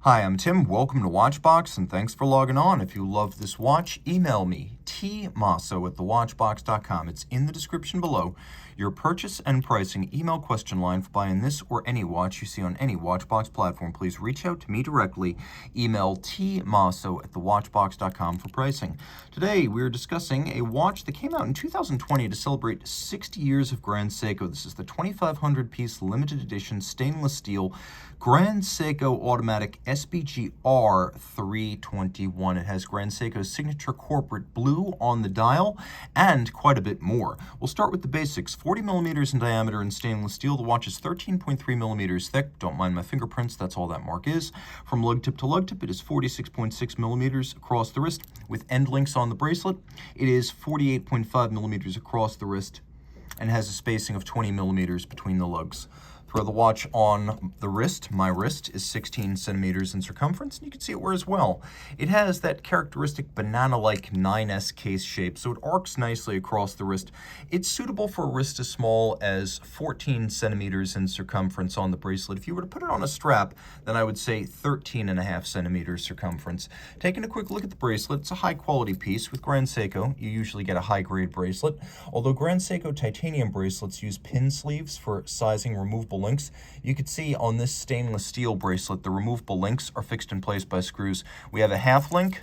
Hi, I'm Tim. Welcome to Watchbox, and thanks for logging on. If you love this watch, email me, tmosso@thewatchbox.com. It's in the description below. Your purchase and pricing email question line for buying this or any watch you see on any Watchbox platform. Please reach out to me directly. Email tmosso@thewatchbox.com for pricing. Today, we're discussing a watch that came out in 2020 to celebrate 60 years of Grand Seiko. This is the 2,500-piece limited edition stainless steel Grand Seiko automatic SBGR321. It has Grand Seiko's signature corporate blue on the dial and quite a bit more. We'll start with the basics. 40 millimeters in diameter in stainless steel. The watch is 13.3 millimeters thick. Don't mind my fingerprints, that's all that mark is. From lug tip to lug tip, it is 46.6 millimeters across the wrist. With end links on the bracelet, it is 48.5 millimeters across the wrist and has a spacing of 20 millimeters between the lugs. Throw the watch on the wrist. My wrist is 16 centimeters in circumference, and you can see it wears well. It has that characteristic banana-like 9S case shape, so it arcs nicely across the wrist. It's suitable for a wrist as small as 14 centimeters in circumference on the bracelet. If you were to put it on a strap, then I would say 13.5 centimeters circumference. Taking a quick look at the bracelet, it's a high-quality piece. With Grand Seiko, you usually get a high-grade bracelet, although Grand Seiko titanium bracelets use pin sleeves for sizing removable links. You can see on this stainless steel bracelet, the removable links are fixed in place by screws. We have a half link,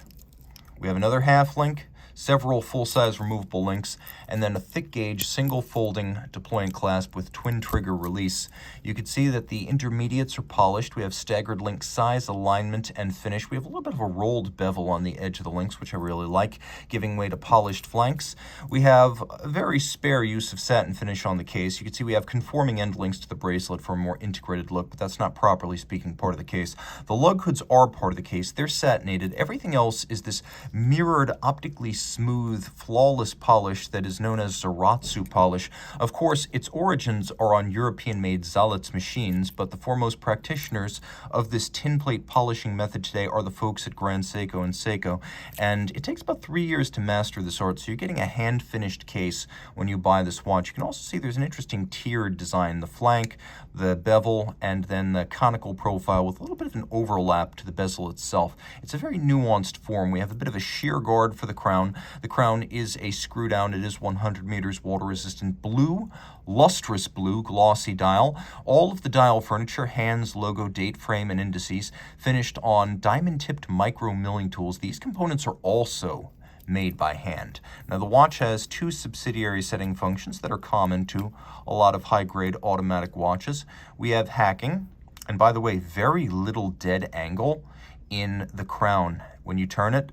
we have another half link, several full-size removable links, and then a thick gauge single folding deploying clasp with twin trigger release. You can see that the intermediates are polished. We have staggered link size, alignment, and finish. We have a little bit of a rolled bevel on the edge of the links, which I really like, giving way to polished flanks. We have a very spare use of satin finish on the case. You can see we have conforming end links to the bracelet for a more integrated look, but that's not, properly speaking, part of the case. The lug hoods are part of the case. They're satinated. Everything else is this mirrored, optically smooth, flawless polish that is known as Zaratsu polish. Of course, its origins are on European-made Zalitz machines, but the foremost practitioners of this tin plate polishing method today are the folks at Grand Seiko and Seiko, and it takes about 3 years to master this art, so you're getting a hand-finished case when you buy this watch. You can also see there's an interesting tiered design, the flank, the bevel, and then the conical profile with a little bit of an overlap to the bezel itself. It's a very nuanced form. We have a bit of a sheer guard for the crown. The crown is a screw down. It is 100 meters water resistant blue, lustrous blue, glossy dial. All of the dial furniture, hands, logo, date frame, and indices finished on diamond tipped micro milling tools. These components are also made by hand. Now the watch has 2 subsidiary setting functions that are common to a lot of high-grade automatic watches. We have hacking, and by the way, very little dead angle in the crown. When you turn it,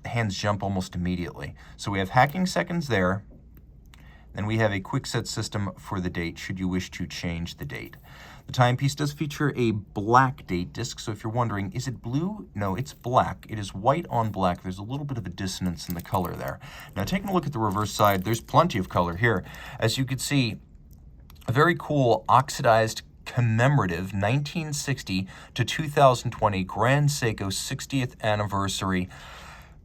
the hands jump almost immediately. So we have hacking seconds there. Then we have a quick set system for the date should you wish to change the date. The timepiece does feature a black date disc, so if you're wondering, is it blue? No, it's black. It is white on black. There's a little bit of a dissonance in the color there. Now taking a look at the reverse side, there's plenty of color here. As you can see, a very cool oxidized commemorative 1960 to 2020 Grand Seiko 60th anniversary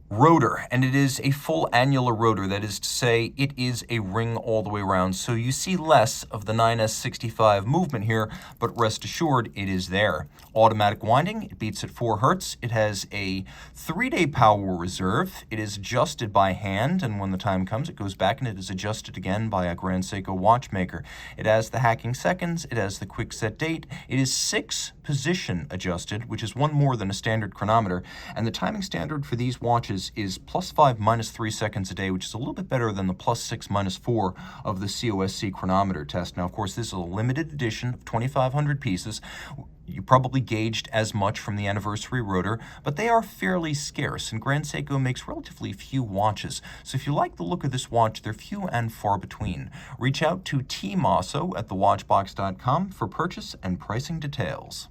rotor, and it is a full annular rotor. That is to say, it is a ring all the way around, so you see less of the 9S65 movement here, but rest assured it is there. Automatic winding, it beats at 4 Hertz. It has a 3-day power reserve. It is adjusted by hand, and when the time comes, it goes back and it is adjusted again by a Grand Seiko watchmaker. It has the hacking seconds. It has the quick set date. It is 6 position adjusted, which is 1 more than a standard chronometer, and the timing standard for these watches is +5 -3 seconds a day, which is a little bit better than the +6 -4 of the COSC chronometer test. Now, of course, this is a limited edition of 2,500 pieces. You probably gauged as much from the anniversary rotor, but they are fairly scarce, and Grand Seiko makes relatively few watches. So if you like the look of this watch, they're few and far between. Reach out to Team Mosso at thewatchbox.com for purchase and pricing details.